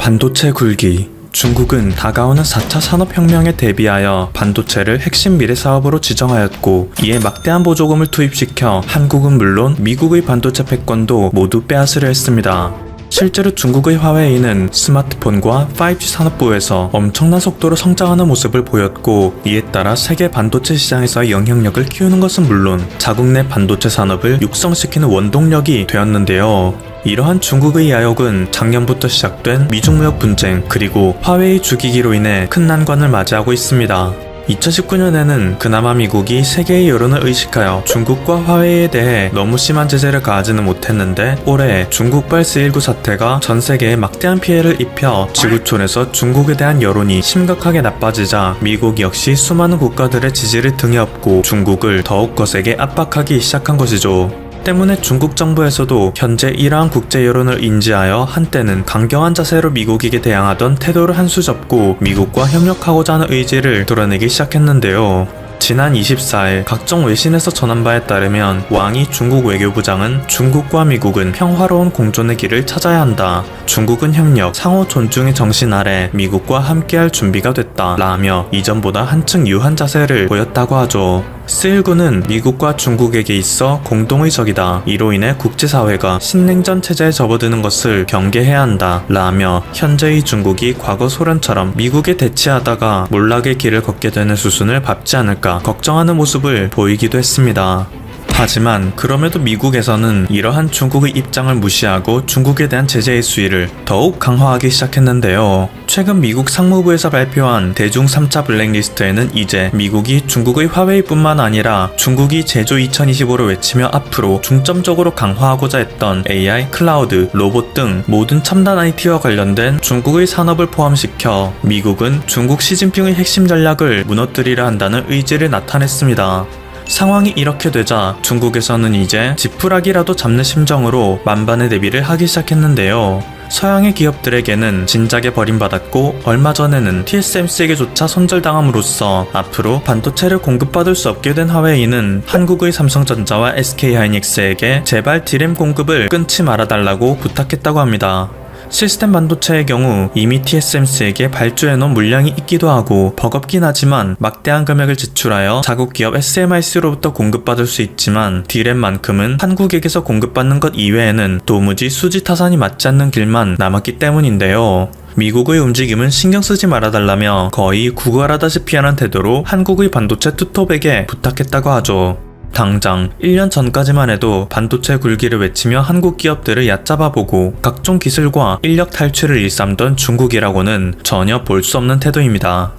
반도체 굴기. 중국은 다가오는 4차 산업혁명에 대비하여 반도체를 핵심 미래 사업으로 지정하였고, 이에 막대한 보조금을 투입시켜 한국은 물론 미국의 반도체 패권도 모두 빼앗으려 했습니다. 실제로 중국의 화웨이는 스마트폰과 5G 산업부에서 엄청난 속도로 성장하는 모습을 보였고, 이에 따라 세계 반도체 시장에서의 영향력을 키우는 것은 물론 자국 내 반도체 산업을 육성시키는 원동력이 되었는데요. 이러한 중국의 야욕은 작년부터 시작된 미중 무역 분쟁 그리고 화웨이 죽이기로 인해 큰 난관을 맞이하고 있습니다. 2019년에는 그나마 미국이 세계의 여론을 의식하여 중국과 화웨이에 대해 너무 심한 제재를 가하지는 못했는데, 올해 중국발 C19 사태가 전 세계에 막대한 피해를 입혀 지구촌에서 중국에 대한 여론이 심각하게 나빠지자 미국 역시 수많은 국가들의 지지를 등에 업고 중국을 더욱 거세게 압박하기 시작한 것이죠. 때문에 중국 정부에서도 현재 이러한 국제 여론을 인지하여 한때는 강경한 자세로 미국에게 대항하던 태도를 한 수 접고 미국과 협력하고자 하는 의지를 드러내기 시작했는데요. 지난 24일 각종 외신에서 전한 바에 따르면 왕이 중국 외교부장은 중국과 미국은 평화로운 공존의 길을 찾아야 한다. 중국은 협력, 상호 존중의 정신 아래 미국과 함께할 준비가 됐다 라며 이전보다 한층 유한 자세를 보였다고 하죠. C19는 미국과 중국에게 있어 공동의 적이다. 이로 인해 국제사회가 신냉전 체제에 접어드는 것을 경계해야 한다 라며 현재의 중국이 과거 소련처럼 미국에 대치하다가 몰락의 길을 걷게 되는 수순을 밟지 않을까 걱정하는 모습을 보이기도 했습니다. 하지만 그럼에도 미국에서는 이러한 중국의 입장을 무시하고 중국에 대한 제재의 수위를 더욱 강화하기 시작했는데요. 최근 미국 상무부에서 발표한 대중 3차 블랙리스트에는 이제 미국이 중국의 화웨이뿐만 아니라 중국이 제조 2025를 외치며 앞으로 중점적으로 강화하고자 했던 AI, 클라우드, 로봇 등 모든 첨단 IT와 관련된 중국의 산업을 포함시켜 미국은 중국 시진핑의 핵심 전략을 무너뜨리려 한다는 의지를 나타냈습니다. 상황이 이렇게 되자 중국에서는 이제 지푸라기라도 잡는 심정으로 만반의 대비를 하기 시작했는데요. 서양의 기업들에게는 진작에 버림받았고, 얼마 전에는 TSMC에게조차 손절당함으로써 앞으로 반도체를 공급받을 수 없게 된 화웨이는 한국의 삼성전자와 SK하이닉스에게 제발 D램 공급을 끊지 말아달라고 부탁했다고 합니다. 시스템 반도체의 경우 이미 TSMC에게 발주해놓은 물량이 있기도 하고 버겁긴 하지만 막대한 금액을 지출하여 자국 기업 SMIC로부터 공급받을 수 있지만, D램만큼은 한국에게서 공급받는 것 이외에는 도무지 수지 타산이 맞지 않는 길만 남았기 때문인데요. 미국의 움직임은 신경 쓰지 말아달라며 거의 구걸하다시피 하는 태도로 한국의 반도체 투톱에게 부탁했다고 하죠. 당장 1년 전까지만 해도 반도체 굴기를 외치며 한국 기업들을 얕잡아보고 각종 기술과 인력 탈취를 일삼던 중국이라고는 전혀 볼 수 없는 태도입니다.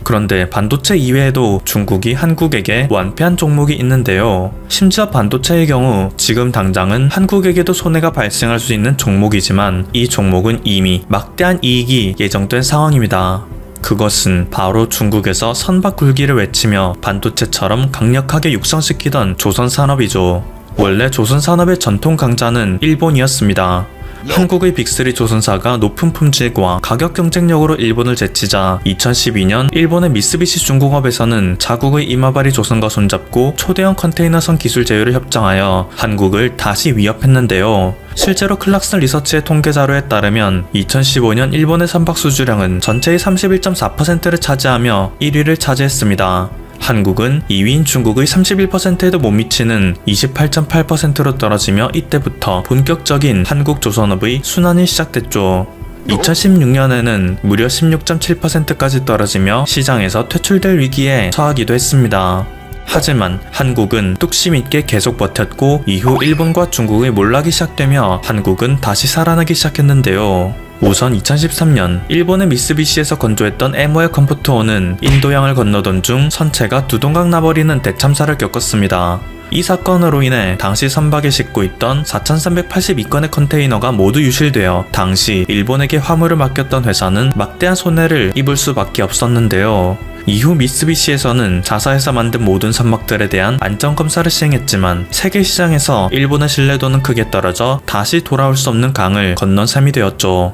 그런데 반도체 이외에도 중국이 한국에게 완패한 종목이 있는데요. 심지어 반도체의 경우 지금 당장은 한국에게도 손해가 발생할 수 있는 종목이지만, 이 종목은 이미 막대한 이익이 예정된 상황입니다. 그것은 바로 중국에서 선박 굴기를 외치며 반도체처럼 강력하게 육성시키던 조선산업이죠. 원래 조선산업의 전통 강자는 일본이었습니다. 한국의 빅3 조선사가 높은 품질과 가격 경쟁력으로 일본을 제치자 2012년 일본의 미쓰비시 중공업에서는 자국의 이마바리 조선과 손잡고 초대형 컨테이너선 기술 제휴를 협정하여 한국을 다시 위협했는데요. 실제로 클락슨 리서치의 통계 자료에 따르면 2015년 일본의 선박 수주량은 전체의 31.4%를 차지하며 1위를 차지했습니다. 한국은 2위인 중국의 31%에도 못 미치는 28.8%로 떨어지며 이때부터 본격적인 한국 조선업의 순환이 시작됐죠. 2016년에는 무려 16.7%까지 떨어지며 시장에서 퇴출될 위기에 처하기도 했습니다. 하지만 한국은 뚝심 있게 계속 버텼고, 이후 일본과 중국의 몰락이 시작되며 한국은 다시 살아나기 시작했는데요. 우선 2013년 일본의 미쓰비시에서 건조했던 MOL 컴포트1은 인도양을 건너던 중 선체가 두동강 나버리는 대참사를 겪었습니다. 이 사건으로 인해 당시 선박에 싣고 있던 4,382건의 컨테이너가 모두 유실되어 당시 일본에게 화물을 맡겼던 회사는 막대한 손해를 입을 수밖에 없었는데요. 이후 미쓰비시에서는 자사에서 만든 모든 선박들에 대한 안전검사를 시행했지만 세계 시장에서 일본의 신뢰도는 크게 떨어져 다시 돌아올 수 없는 강을 건넌 셈이 되었죠.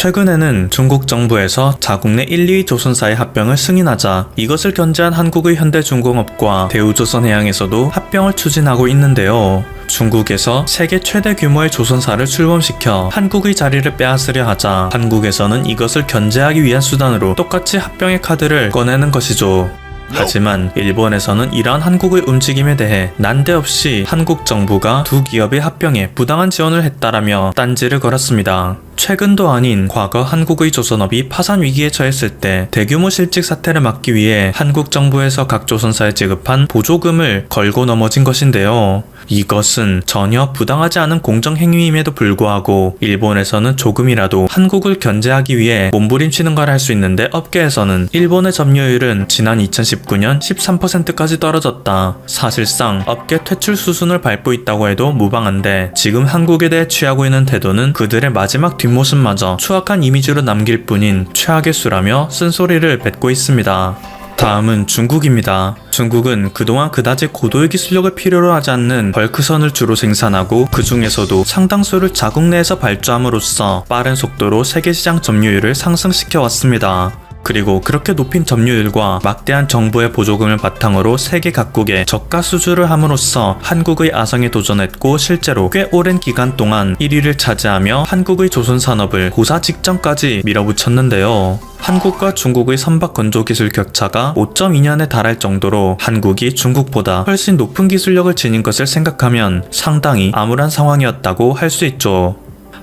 최근에는 중국 정부에서 자국 내 1, 2위 조선사의 합병을 승인하자 이것을 견제한 한국의 현대중공업과 대우조선해양에서도 합병을 추진하고 있는데요. 중국에서 세계 최대 규모의 조선사를 출범시켜 한국의 자리를 빼앗으려 하자 한국에서는 이것을 견제하기 위한 수단으로 똑같이 합병의 카드를 꺼내는 것이죠. 하지만 일본에서는 이러한 한국의 움직임에 대해 난데없이 한국 정부가 두 기업의 합병에 부당한 지원을 했다라며 딴지를 걸었습니다. 최근도 아닌 과거 한국의 조선업이 파산 위기에 처했을 때 대규모 실직 사태를 막기 위해 한국 정부에서 각 조선사에 지급한 보조금을 걸고 넘어진 것인데요. 이것은 전혀 부당하지 않은 공정행위임에도 불구하고 일본에서는 조금이라도 한국을 견제하기 위해 몸부림치는 걸 할 수 있는데 업계에서는 일본의 점유율은 지난 2019년 13%까지 떨어졌다. 사실상 업계 퇴출 수순을 밟고 있다고 해도 무방한데 지금 한국에 대해 취하고 있는 태도는 그들의 마지막 뒷모습마저 추악한 이미지로 남길 뿐인 최악의 수라며 쓴소리를 뱉고 있습니다. 다음은 중국입니다. 중국은 그동안 그다지 고도의 기술력을 필요로 하지 않는 벌크선을 주로 생산하고 그 중에서도 상당수를 자국 내에서 발주함으로써 빠른 속도로 세계시장 점유율을 상승시켜 왔습니다. 그리고 그렇게 높인 점유율과 막대한 정부의 보조금을 바탕으로 세계 각국에 저가 수주를 함으로써 한국의 아성에 도전했고 실제로 꽤 오랜 기간 동안 1위를 차지하며 한국의 조선산업을 고사 직전까지 밀어붙였는데요. 한국과 중국의 선박 건조 기술 격차가 5.2년에 달할 정도로 한국이 중국보다 훨씬 높은 기술력을 지닌 것을 생각하면 상당히 암울한 상황이었다고 할 수 있죠.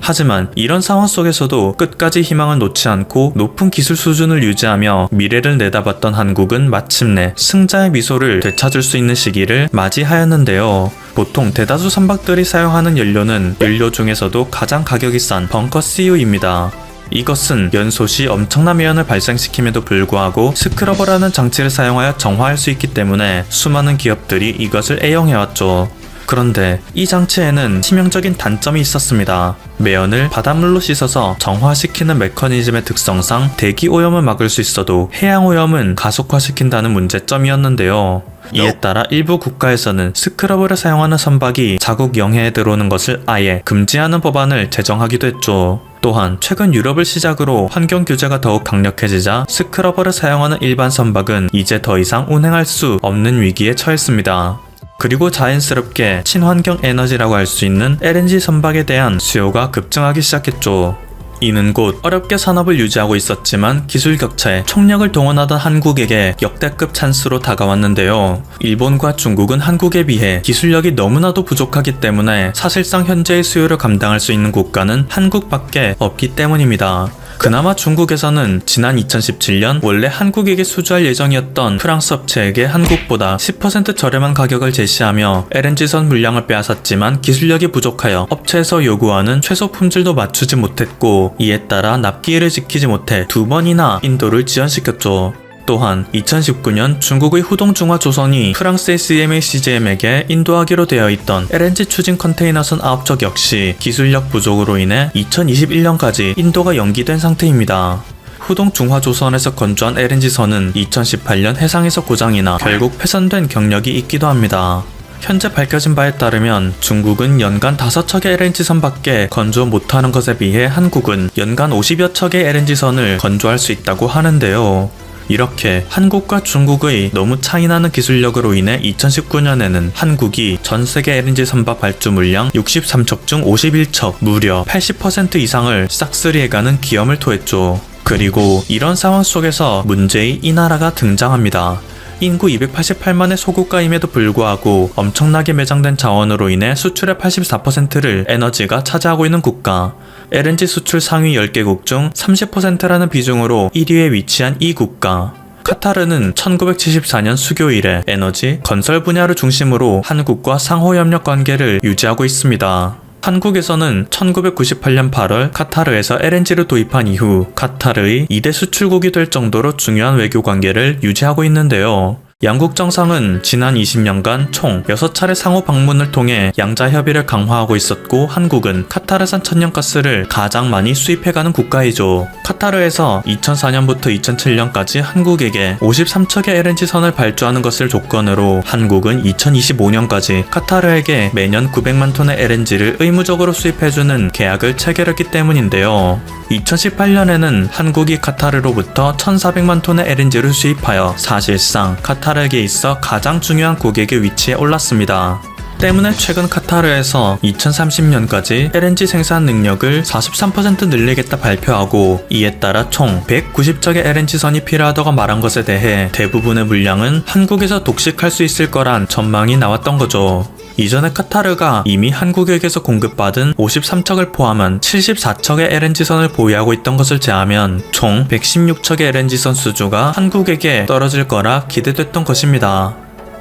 하지만 이런 상황 속에서도 끝까지 희망을 놓지 않고 높은 기술 수준을 유지하며 미래를 내다봤던 한국은 마침내 승자의 미소를 되찾을 수 있는 시기를 맞이하였는데요. 보통 대다수 선박들이 사용하는 연료는 연료 중에서도 가장 가격이 싼 벙커 CU입니다. 이것은 연소 시 엄청난 매연을 발생시킴에도 불구하고 스크러버라는 장치를 사용하여 정화할 수 있기 때문에 수많은 기업들이 이것을 애용해왔죠. 그런데 이 장치에는 치명적인 단점이 있었습니다. 매연을 바닷물로 씻어서 정화시키는 메커니즘의 특성상 대기 오염을 막을 수 있어도 해양 오염은 가속화시킨다는 문제점이었는데요. 이에 따라 일부 국가에서는 스크러버를 사용하는 선박이 자국 영해에 들어오는 것을 아예 금지하는 법안을 제정하기도 했죠. 또한 최근 유럽을 시작으로 환경 규제가 더욱 강력해지자 스크러버를 사용하는 일반 선박은 이제 더 이상 운행할 수 없는 위기에 처했습니다. 그리고 자연스럽게 친환경 에너지라고 할 수 있는 LNG 선박에 대한 수요가 급증하기 시작했죠. 이는 곧 어렵게 산업을 유지하고 있었지만 기술 격차에 총력을 동원하던 한국에게 역대급 찬스로 다가왔는데요. 일본과 중국은 한국에 비해 기술력이 너무나도 부족하기 때문에 사실상 현재의 수요를 감당할 수 있는 국가는 한국밖에 없기 때문입니다. 그나마 중국에서는 지난 2017년 원래 한국에게 수주할 예정이었던 프랑스 업체에게 한국보다 10% 저렴한 가격을 제시하며 LNG선 물량을 빼앗았지만 기술력이 부족하여 업체에서 요구하는 최소 품질도 맞추지 못했고 이에 따라 납기일을 지키지 못해 2번이나 인도를 지연시켰죠. 또한 2019년 중국의 후동중화조선이 프랑스의 CMA CGM에게 인도하기로 되어 있던 LNG 추진 컨테이너선 9척 역시 기술력 부족으로 인해 2021년까지 인도가 연기된 상태입니다. 후동중화조선에서 건조한 LNG선은 2018년 해상에서 고장이나 결국 훼손된 경력이 있기도 합니다. 현재 밝혀진 바에 따르면 중국은 연간 5척의 LNG선밖에 건조 못하는 것에 비해 한국은 연간 50여 척의 LNG선을 건조할 수 있다고 하는데요. 이렇게 한국과 중국의 너무 차이나는 기술력으로 인해 2019년에는 한국이 전세계 LNG 선박 발주 물량 63척 중 51척, 무려 80% 이상을 싹쓸이해가는 기염을 토했죠. 그리고 이런 상황 속에서 문제의 이 나라가 등장합니다. 인구 288만의 소국가임에도 불구하고 엄청나게 매장된 자원으로 인해 수출의 84%를 에너지가 차지하고 있는 국가. LNG 수출 상위 10개국 중 30%라는 비중으로 1위에 위치한 이 국가. 카타르는 1974년 수교 이래 에너지, 건설 분야를 중심으로 한국과 상호협력 관계를 유지하고 있습니다. 한국에서는 1998년 8월 카타르에서 LNG를 도입한 이후 카타르의 2대 수출국이 될 정도로 중요한 외교 관계를 유지하고 있는데요. 양국 정상은 지난 20년간 총 6차례 상호 방문을 통해 양자 협의를 강화하고 있었고 한국은 카타르산 천연가스를 가장 많이 수입해가는 국가이죠. 카타르에서 2004년부터 2007년까지 한국에게 53척의 LNG선을 발주하는 것을 조건으로 한국은 2025년까지 카타르에게 매년 900만 톤의 LNG를 의무적으로 수입해주는 계약을 체결했기 때문인데요. 2018년에는 한국이 카타르로부터 1,400만 톤의 LNG를 수입하여 사실상 카타르에게 있어 가장 중요한 고객의 위치에 올랐습니다. 때문에 최근 카타르에서 2030년까지 LNG 생산 능력을 43% 늘리겠다 발표하고, 이에 따라 총 190척의 LNG선이 필요하다고 말한 것에 대해 대부분의 물량은 한국에서 독식할 수 있을 거란 전망이 나왔던 거죠. 이전에 카타르가 이미 한국에게서 공급받은 53척을 포함한 74척의 LNG선을 보유하고 있던 것을 제하면 총 116척의 LNG선 수주가 한국에게 떨어질 거라 기대됐던 것입니다.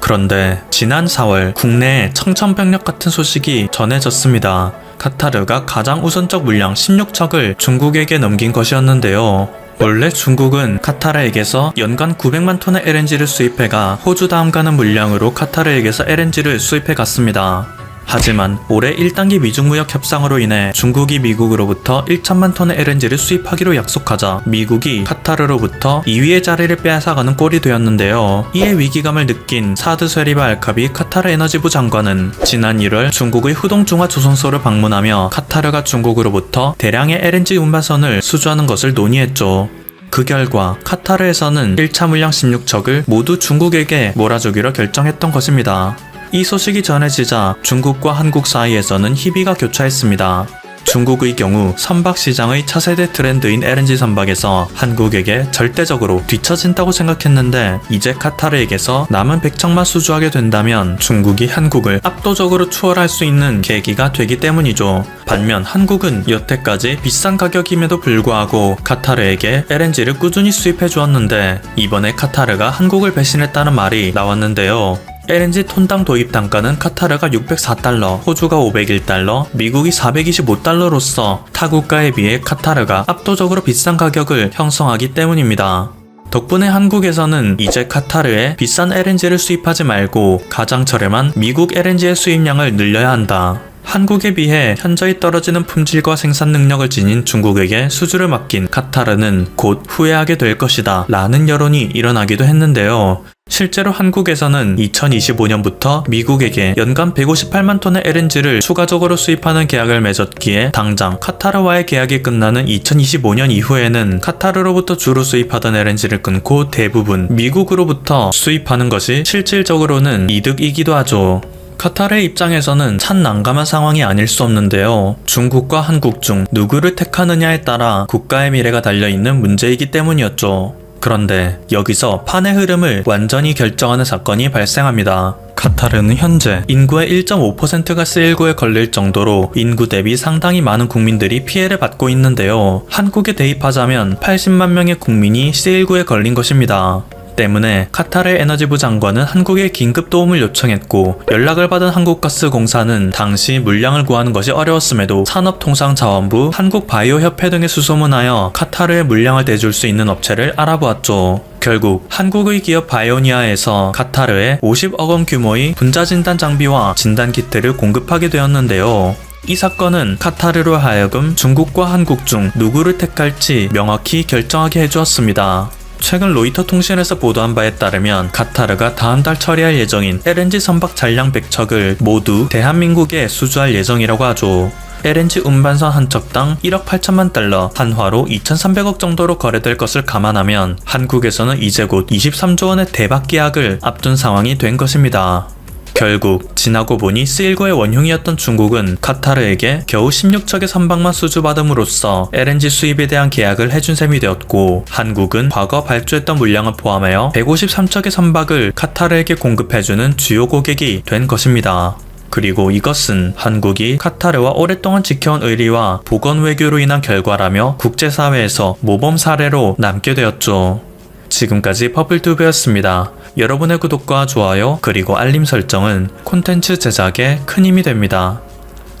그런데 지난 4월 국내에 청천벽력 같은 소식이 전해졌습니다. 카타르가 가장 우선적 물량 16척을 중국에게 넘긴 것이었는데요. 원래 중국은 카타르에게서 연간 900만 톤의 LNG를 수입해가 호주 다음 가는 물량으로 카타르에게서 LNG를 수입해갔습니다. 하지만 올해 1단계 미중무역 협상으로 인해 중국이 미국으로부터 1천만 톤의 LNG를 수입하기로 약속하자 미국이 카타르로부터 2위의 자리를 빼앗아가는 꼴이 되었는데요. 이에 위기감을 느낀 사드 쉐리바 알카비 카타르 에너지부 장관은 지난 1월 중국의 후동중화조선소를 방문하며 카타르가 중국으로부터 대량의 LNG 운반선을 수주하는 것을 논의했죠. 그 결과 카타르에서는 1차 물량 16척을 모두 중국에게 몰아주기로 결정했던 것입니다. 이 소식이 전해지자 중국과 한국 사이에서는 희비가 교차했습니다. 중국의 경우 선박시장의 차세대 트렌드인 LNG 선박에서 한국에게 절대적으로 뒤처진다고 생각했는데, 이제 카타르에게서 남은 100척만 수주하게 된다면 중국이 한국을 압도적으로 추월할 수 있는 계기가 되기 때문이죠. 반면 한국은 여태까지 비싼 가격임에도 불구하고 카타르에게 LNG를 꾸준히 수입해 주었는데, 이번에 카타르가 한국을 배신했다는 말이 나왔는데요. LNG 톤당 도입 단가는 카타르가 604달러, 호주가 501달러, 미국이 425달러로서 타국가에 비해 카타르가 압도적으로 비싼 가격을 형성하기 때문입니다. 덕분에 한국에서는 이제 카타르에 비싼 LNG를 수입하지 말고 가장 저렴한 미국 LNG의 수입량을 늘려야 한다. 한국에 비해 현저히 떨어지는 품질과 생산 능력을 지닌 중국에게 수주를 맡긴 카타르는 곧 후회하게 될 것이다 라는 여론이 일어나기도 했는데요. 실제로 한국에서는 2025년부터 미국에게 연간 158만 톤의 LNG를 추가적으로 수입하는 계약을 맺었기에 당장 카타르와의 계약이 끝나는 2025년 이후에는 카타르로부터 주로 수입하던 LNG를 끊고 대부분 미국으로부터 수입하는 것이 실질적으로는 이득이기도 하죠. 카타르의 입장에서는 참 난감한 상황이 아닐 수 없는데요. 중국과 한국 중 누구를 택하느냐에 따라 국가의 미래가 달려있는 문제이기 때문이었죠. 그런데 여기서 판의 흐름을 완전히 결정하는 사건이 발생합니다. 카타르는 현재 인구의 1.5%가 C19에 걸릴 정도로 인구 대비 상당히 많은 국민들이 피해를 받고 있는데요. 한국에 대입하자면 80만 명의 국민이 C19에 걸린 것입니다. 때문에 카타르의 에너지부 장관은 한국에 긴급 도움을 요청했고, 연락을 받은 한국가스공사는 당시 물량을 구하는 것이 어려웠음에도 산업통상자원부, 한국바이오협회 등에 수소문하여 카타르의 물량을 대줄 수 있는 업체를 알아보았죠. 결국 한국의 기업 바이오니아에서 카타르에 50억 원 규모의 분자진단 장비와 진단키트를 공급하게 되었는데요. 이 사건은 카타르로 하여금 중국과 한국 중 누구를 택할지 명확히 결정하게 해주었습니다. 최근 로이터 통신에서 보도한 바에 따르면 카타르가 다음 달 처리할 예정인 LNG 선박 잔량 100척을 모두 대한민국에 수주할 예정이라고 하죠. LNG 운반선 한 척당 1억 8천만 달러, 한화로 2,300억 정도로 거래될 것을 감안하면 한국에서는 이제 곧 23조 원의 대박 계약을 앞둔 상황이 된 것입니다. 결국 지나고 보니 C19의 원흉이었던 중국은 카타르에게 겨우 16척의 선박만 수주받음으로써 LNG 수입에 대한 계약을 해준 셈이 되었고, 한국은 과거 발주했던 물량을 포함하여 153척의 선박을 카타르에게 공급해주는 주요 고객이 된 것입니다. 그리고 이것은 한국이 카타르와 오랫동안 지켜온 의리와 보건 외교로 인한 결과라며 국제사회에서 모범 사례로 남게 되었죠. 지금까지 퍼플튜브였습니다. 여러분의 구독과 좋아요 그리고 알림 설정은 콘텐츠 제작에 큰 힘이 됩니다.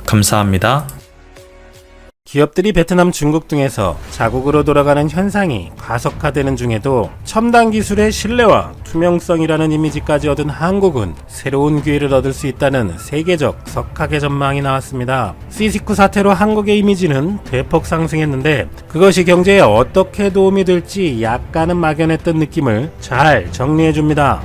감사합니다. 기업들이 베트남, 중국 등에서 자국으로 돌아가는 현상이 가속화되는 중에도 첨단 기술의 신뢰와 투명성이라는 이미지까지 얻은 한국은 새로운 기회를 얻을 수 있다는 세계적 석학의 전망이 나왔습니다. C19 사태로 한국의 이미지는 대폭 상승했는데 그것이 경제에 어떻게 도움이 될지 약간은 막연했던 느낌을 잘 정리해줍니다.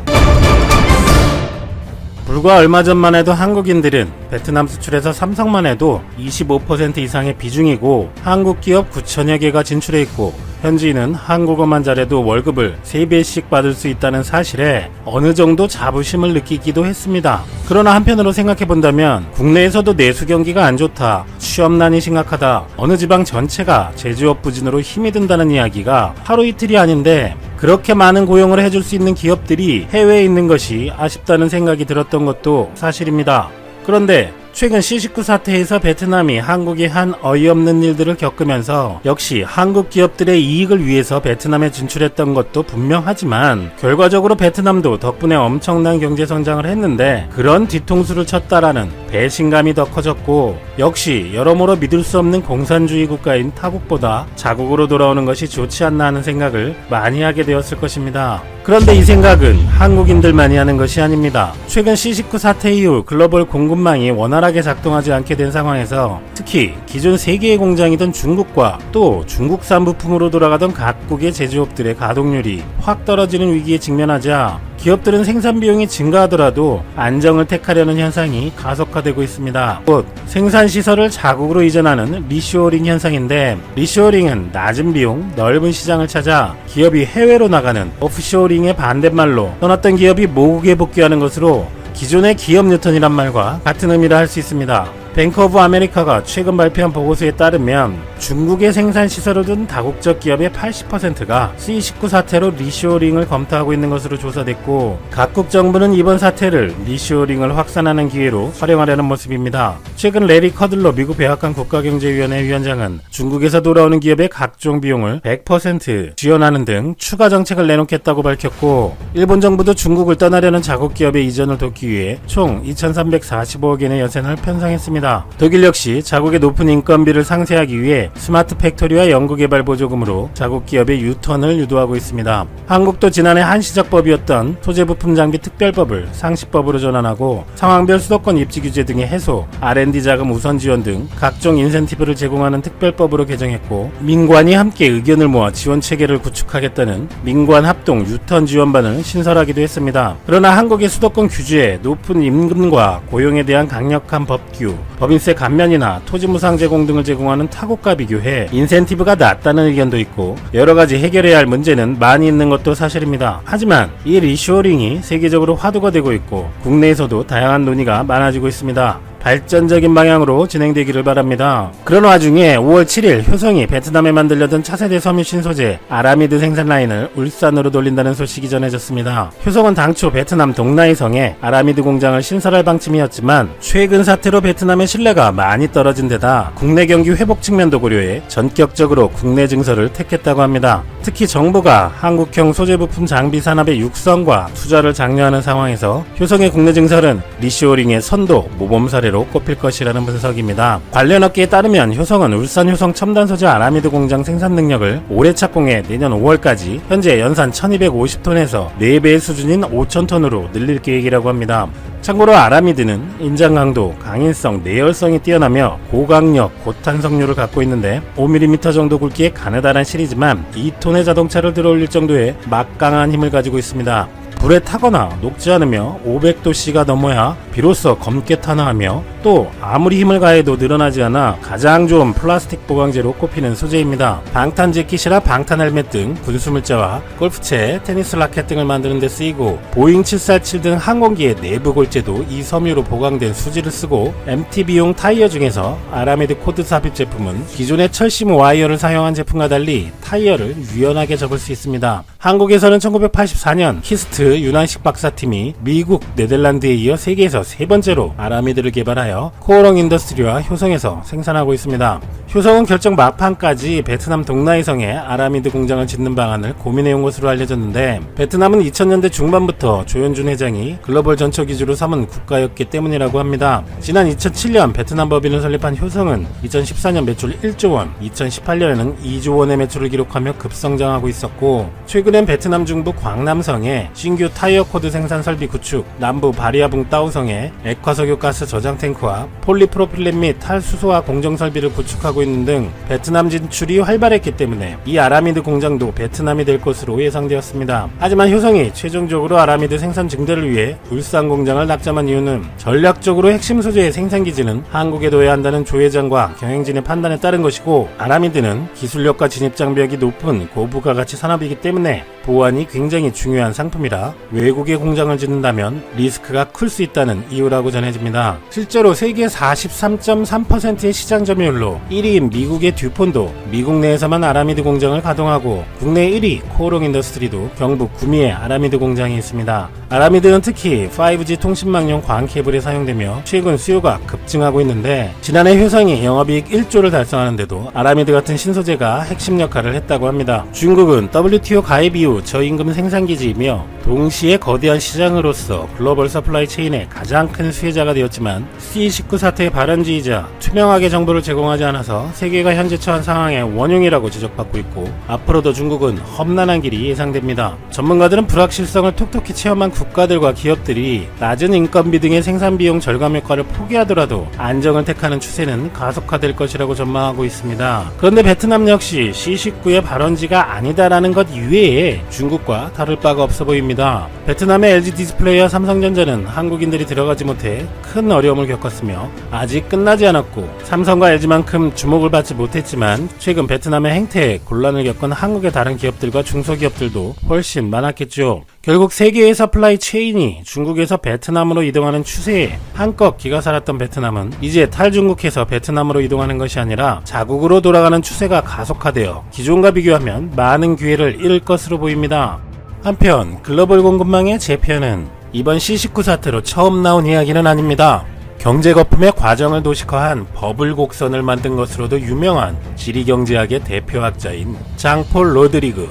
불과 얼마 전만 해도 한국인들은 베트남 수출에서 삼성만 해도 25% 이상의 비중이고 한국 기업 9천여 개가 진출해 있고 현지인은 한국어만 잘해도 월급을 3배씩 받을 수 있다는 사실에 어느 정도 자부심을 느끼기도 했습니다. 그러나 한편으로 생각해본다면 국내에서도 내수 경기가 안 좋다, 취업난이 심각하다, 어느 지방 전체가 제조업 부진으로 힘이 든다는 이야기가 하루 이틀이 아닌데 그렇게 많은 고용을 해줄 수 있는 기업들이 해외에 있는 것이 아쉽다는 생각이 들었던 것도 사실입니다. 그런데 최근 C19 사태에서 베트남이 한국에 한 어이없는 일들을 겪으면서 역시 한국 기업들의 이익을 위해서 베트남에 진출했던 것도 분명하지만 결과적으로 베트남도 덕분에 엄청난 경제 성장을 했는데 그런 뒤통수를 쳤다라는 배신감이 더 커졌고 역시 여러모로 믿을 수 없는 공산주의 국가인 타국보다 자국으로 돌아오는 것이 좋지 않나 하는 생각을 많이 하게 되었을 것입니다. 그런데 이 생각은 한국인들만이 하는 것이 아닙니다. 최근 C19 사태 이후 글로벌 공급망이 원활하게 작동하지 않게 된 상황에서 특히 기존 세계의 공장이던 중국과 또 중국산 부품으로 돌아가던 각국의 제조업들의 가동률이 확 떨어지는 위기에 직면하자 기업들은 생산 비용이 증가하더라도 안정을 택하려는 현상이 가속화되고 있습니다. 곧 생산 시설을 자국으로 이전하는 리쇼어링 현상인데 리쇼어링은 낮은 비용, 넓은 시장을 찾아 기업이 해외로 나가는 오프쇼어링의 반대말로 떠났던 기업이 모국에 복귀하는 것으로 기존의 기업 뉴턴이란 말과 같은 의미를 할 수 있습니다. 뱅크 오브 아메리카가 최근 발표한 보고서에 따르면 중국의 생산 시설을 둔 다국적 기업의 80%가 C19 사태로 리쇼어링을 검토하고 있는 것으로 조사됐고 각국 정부는 이번 사태를 리쇼어링을 확산하는 기회로 활용하려는 모습입니다. 최근 레리 커들러 미국 백악관 국가경제위원회 위원장은 중국에서 돌아오는 기업의 각종 비용을 100% 지원하는 등 추가 정책을 내놓겠다고 밝혔고 일본 정부도 중국을 떠나려는 자국 기업의 이전을 돕기 위해 총 2,345억 엔의 예산을 편성했습니다. 독일 역시 자국의 높은 인건비를 상쇄하기 위해 스마트 팩토리와 연구개발 보조금으로 자국 기업의 유턴을 유도하고 있습니다. 한국도 지난해 한시적법이었던 소재부품 장비 특별법을 상시법으로 전환하고 상황별 수도권 입지 규제 등의 해소, R&D 자금 우선 지원 등 각종 인센티브를 제공하는 특별법으로 개정했고 민관이 함께 의견을 모아 지원 체계를 구축하겠다는 민관 합동 유턴 지원반을 신설하기도 했습니다. 그러나 한국의 수도권 규제에 높은 임금과 고용에 대한 강력한 법규, 법인세 감면이나 토지 무상 제공 등을 제공하는 타국과 비교해 인센티브가 낮다는 의견도 있고 여러가지 해결해야 할 문제는 많이 있는 것도 사실입니다. 하지만 이 리쇼어링이 세계적으로 화두가 되고 있고 국내에서도 다양한 논의가 많아지고 있습니다. 발전적인 방향으로 진행되기를 바랍니다. 그런 와중에 5월 7일 효성이 베트남에 만들려던 차세대 섬유 신소재 아라미드 생산 라인을 울산으로 돌린다는 소식이 전해졌습니다. 효성은 당초 베트남 동나이성에 아라미드 공장을 신설할 방침이었지만 최근 사태로 베트남의 신뢰가 많이 떨어진 데다 국내 경기 회복 측면도 고려해 전격적으로 국내 증설을 택했다고 합니다. 특히 정부가 한국형 소재부품 장비 산업의 육성과 투자를 장려하는 상황에서 효성의 국내 증설은 리쇼어링의 선도 모범 사례로 꼽힐 것이라는 분석입니다. 관련 업계에 따르면 효성은 울산 효성 첨단 소재 아라미드 공장 생산 능력을 올해 착공해 내년 5월까지 현재 연산 1250톤에서 4배의 수준인 5000톤으로 늘릴 계획이라고 합니다. 참고로 아라미드는 인장 강도, 강인성, 내열성이 뛰어나며 고강력, 고탄성률을 갖고 있는데 5mm 정도 굵기의 가느다란 실이지만 2톤의 자동차를 들어올릴 정도의 막강한 힘을 가지고 있습니다. 불에 타거나 녹지 않으며 500도씨가 넘어야 비로소 검게 탄화하며 또 아무리 힘을 가해도 늘어나지 않아 가장 좋은 플라스틱 보강재로 꼽히는 소재입니다. 방탄 재킷이라 방탄 헬멧 등 군수물자와 골프채, 테니스 라켓 등을 만드는 데 쓰이고 보잉 747 등 항공기의 내부 골재도 이 섬유로 보강된 수지를 쓰고 MTB용 타이어 중에서 아라미드 코드 삽입 제품은 기존의 철심 와이어를 사용한 제품과 달리 타이어를 유연하게 접을 수 있습니다. 한국에서는 1984년 키스트 윤환식 박사팀이 미국, 네덜란드에 이어 세계에서 세 번째로 아라미드를 개발하여 코오롱 인더스트리와 효성에서 생산하고 있습니다. 효성은 결정 막판까지 베트남 동나이성에 아라미드 공장을 짓는 방안을 고민해온 것으로 알려졌는데 베트남은 2000년대 중반부터 조현준 회장이 글로벌 전처 기주로 삼은 국가였기 때문이라고 합니다. 지난 2007년 베트남 법인을 설립한 효성은 2014년 매출 1조 원, 2018년에는 2조 원의 매출을 기록하며 급성장하고 있었고 최근엔 베트남 중부 광남성에 신규 타이어 코드 생산 설비 구축, 남부 바리아붕 따오성에 공장에 액화석유 가스 저장 탱크와 폴리프로필렌 및 탈수소화 공정 설비를 구축하고 있는 등 베트남 진출이 활발했기 때문에 이 아라미드 공장도 베트남이 될 것으로 예상되었습니다. 하지만 효성이 최종적으로 아라미드 생산 증대를 위해 울산 공장을 낙점한 이유는 전략적으로 핵심 소재의 생산기지는 한국에 둬야 한다는 조 회장과 경영진의 판단에 따른 것이고, 아라미드는 기술력과 진입장벽이 높은 고부가가치 산업이기 때문에 보안이 굉장히 중요한 상품이라 외국에 공장을 짓는다면 리스크가 클 수 있다는 이유라고 전해집니다. 실제로 세계 43.3%의 시장 점유율로 1위인 미국의 듀폰도 미국 내에서만 아라미드 공장을 가동하고, 국내 1위 코오롱 인더스트리도 경북 구미에 아라미드 공장이 있습니다. 아라미드는 특히 5G 통신망용 광 케이블에 사용되며 최근 수요가 급증하고 있는데, 지난해 효성이 영업이익 1조를 달성하는데도 아라미드 같은 신소재가 핵심 역할을 했다고 합니다. 중국은 WTO 가입 이후 저임금 생산기지이며 동시에 거대한 시장으로서 글로벌 서플라이 체인의 가장 큰 수혜자가 되었지만, C19 사태의 발언지이자 투명하게 정보를 제공하지 않아서 세계가 현재 처한 상황의 원흉이라고 지적받고 있고, 앞으로도 중국은 험난한 길이 예상됩니다. 전문가들은 불확실성을 톡톡히 체험한 국가들과 기업들이 낮은 인건비 등의 생산비용 절감 효과를 포기하더라도 안정을 택하는 추세는 가속화될 것이라고 전망하고 있습니다. 그런데 베트남 역시 C19의 발원지가 아니다라는 것 이외에 중국과 다를 바가 없어 보입니다. 베트남의 LG 디스플레이와 삼성전자는 한국인들이 들어가지 못해 큰 어려움을 겪었으며 아직 끝나지 않았고, 삼성과 LG만큼 주목을 받지 못했지만 최근 베트남의 행태에 곤란을 겪은 한국의 다른 기업들과 중소기업들도 훨씬 많았겠죠. 결국 세계의 서플라이 체인이 중국에서 베트남으로 이동하는 추세에 한껏 기가 살았던 베트남은 이제 탈중국해서 베트남으로 이동하는 것이 아니라 자국으로 돌아가는 추세가 가속화되어 기존과 비교하면 많은 기회를 잃을 것으로 보입니다. 한편 글로벌 공급망의 재편은 이번 C19 사태로 처음 나온 이야기는 아닙니다. 경제거품의 과정을 도식화한 버블 곡선을 만든 것으로도 유명한 지리경제학의 대표학자인 장폴 로드리그,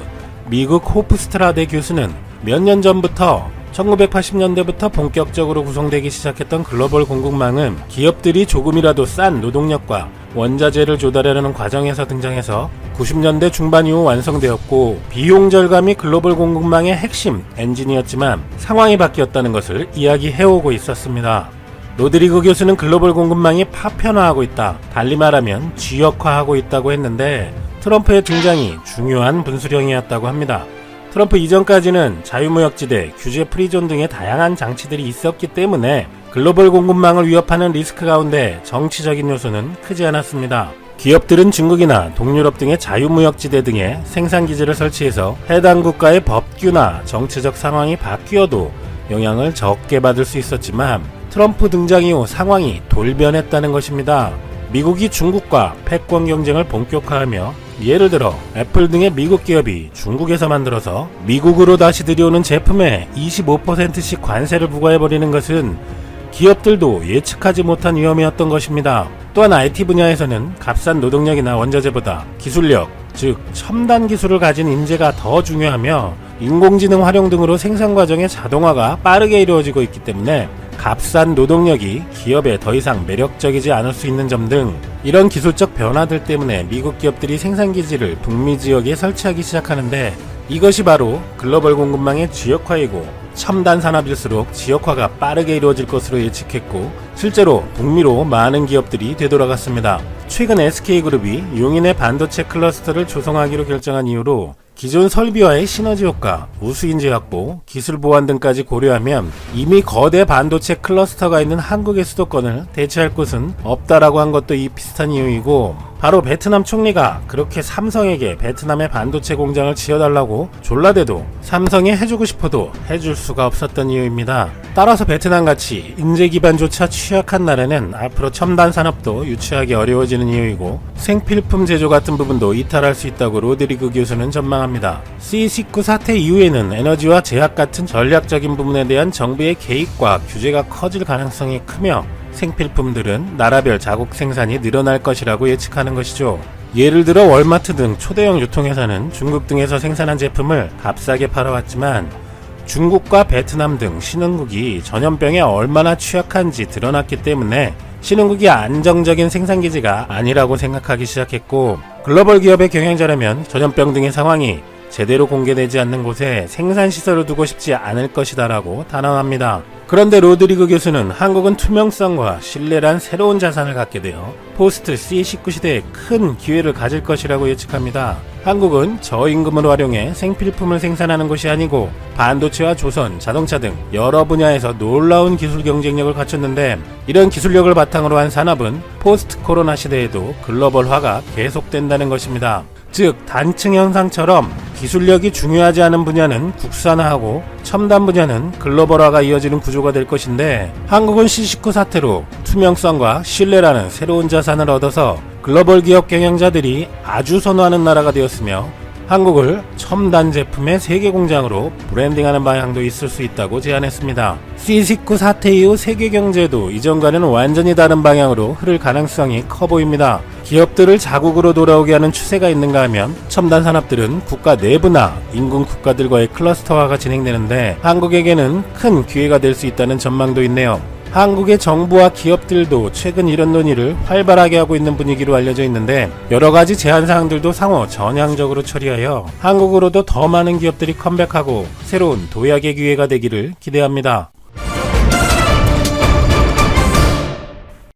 미국 호프스트라데 교수는 몇 년 전부터 1980년대부터 본격적으로 구성되기 시작했던 글로벌 공급망은 기업들이 조금이라도 싼 노동력과 원자재를 조달하려는 과정에서 등장해서 90년대 중반 이후 완성되었고, 비용 절감이 글로벌 공급망의 핵심 엔진이었지만 상황이 바뀌었다는 것을 이야기해오고 있었습니다. 로드리그 교수는 글로벌 공급망이 파편화하고 있다, 달리 말하면 쥐역화하고 있다고 했는데, 트럼프의 등장이 중요한 분수령이었다고 합니다. 트럼프 이전까지는 자유무역지대, 규제 프리존 등의 다양한 장치들이 있었기 때문에 글로벌 공급망을 위협하는 리스크 가운데 정치적인 요소는 크지 않았습니다. 기업들은 중국이나 동유럽 등의 자유무역지대 등에 생산기지를 설치해서 해당 국가의 법규나 정치적 상황이 바뀌어도 영향을 적게 받을 수 있었지만, 트럼프 등장 이후 상황이 돌변했다는 것입니다. 미국이 중국과 패권 경쟁을 본격화하며, 예를 들어 애플 등의 미국 기업이 중국에서 만들어서 미국으로 다시 들여오는 제품에 25%씩 관세를 부과해버리는 것은 기업들도 예측하지 못한 위험이었던 것입니다. 또한 IT 분야에서는 값싼 노동력이나 원자재보다 기술력, 즉 첨단 기술을 가진 인재가 더 중요하며, 인공지능 활용 등으로 생산 과정의 자동화가 빠르게 이루어지고 있기 때문에 값싼 노동력이 기업에 더 이상 매력적이지 않을 수 있는 점 등, 이런 기술적 변화들 때문에 미국 기업들이 생산기지를 북미 지역에 설치하기 시작하는데, 이것이 바로 글로벌 공급망의 쥐역화이고, 첨단 산업일수록 지역화가 빠르게 이루어질 것으로 예측했고, 실제로 북미로 많은 기업들이 되돌아갔습니다. 최근 SK그룹이 용인의 반도체 클러스터를 조성하기로 결정한 이후로 기존 설비와의 시너지 효과, 우수인재 확보, 기술 보완 등까지 고려하면 이미 거대 반도체 클러스터가 있는 한국의 수도권을 대체할 곳은 없다라고 한 것도 이 비슷한 이유이고, 바로 베트남 총리가 그렇게 삼성에게 베트남의 반도체 공장을 지어달라고 졸라대도 삼성이 해주고 싶어도 해줄 수가 없었던 이유입니다. 따라서 베트남같이 인재 기반조차 취약한 나라는 앞으로 첨단 산업도 유치하기 어려워지는 이유이고, 생필품 제조 같은 부분도 이탈할 수 있다고 로드리그 교수는 전망합니다. C19 사태 이후에는 에너지와 제약 같은 전략적인 부분에 대한 정부의 개입과 규제가 커질 가능성이 크며, 생필품들은 나라별 자국 생산이 늘어날 것이라고 예측하는 것이죠. 예를 들어 월마트 등 초대형 유통회사는 중국 등에서 생산한 제품을 값싸게 팔아왔지만, 중국과 베트남 등 신흥국이 전염병에 얼마나 취약한지 드러났기 때문에 신흥국이 안정적인 생산기지가 아니라고 생각하기 시작했고, 글로벌 기업의 경영자라면 전염병 등의 상황이 제대로 공개되지 않는 곳에 생산시설을 두고 싶지 않을 것이다라고 단언합니다. 그런데 로드리그 교수는 한국은 투명성과 신뢰란 새로운 자산을 갖게 되어 포스트 C19 시대에 큰 기회를 가질 것이라고 예측합니다. 한국은 저임금을 활용해 생필품을 생산하는 것이 아니고 반도체와 조선, 자동차 등 여러 분야에서 놀라운 기술 경쟁력을 갖췄는데, 이런 기술력을 바탕으로 한 산업은 포스트 코로나 시대에도 글로벌화가 계속된다는 것입니다. 즉 단층 현상처럼 기술력이 중요하지 않은 분야는 국산화하고 첨단 분야는 글로벌화가 이어지는 구조가 될 것인데, 한국은 C19 사태로 투명성과 신뢰라는 새로운 자산을 얻어서 글로벌 기업 경영자들이 아주 선호하는 나라가 되었으며, 한국을 첨단 제품의 세계 공장으로 브랜딩하는 방향도 있을 수 있다고 제안했습니다. C19 사태 이후 세계 경제도 이전과는 완전히 다른 방향으로 흐를 가능성이 커 보입니다. 기업들을 자국으로 돌아오게 하는 추세가 있는가 하면 첨단 산업들은 국가 내부나 인근 국가들과의 클러스터화가 진행되는데, 한국에게는 큰 기회가 될 수 있다는 전망도 있네요. 한국의 정부와 기업들도 최근 이런 논의를 활발하게 하고 있는 분위기로 알려져 있는데, 여러가지 제한사항들도 상호 전향적으로 처리하여 한국으로도 더 많은 기업들이 컴백하고 새로운 도약의 기회가 되기를 기대합니다.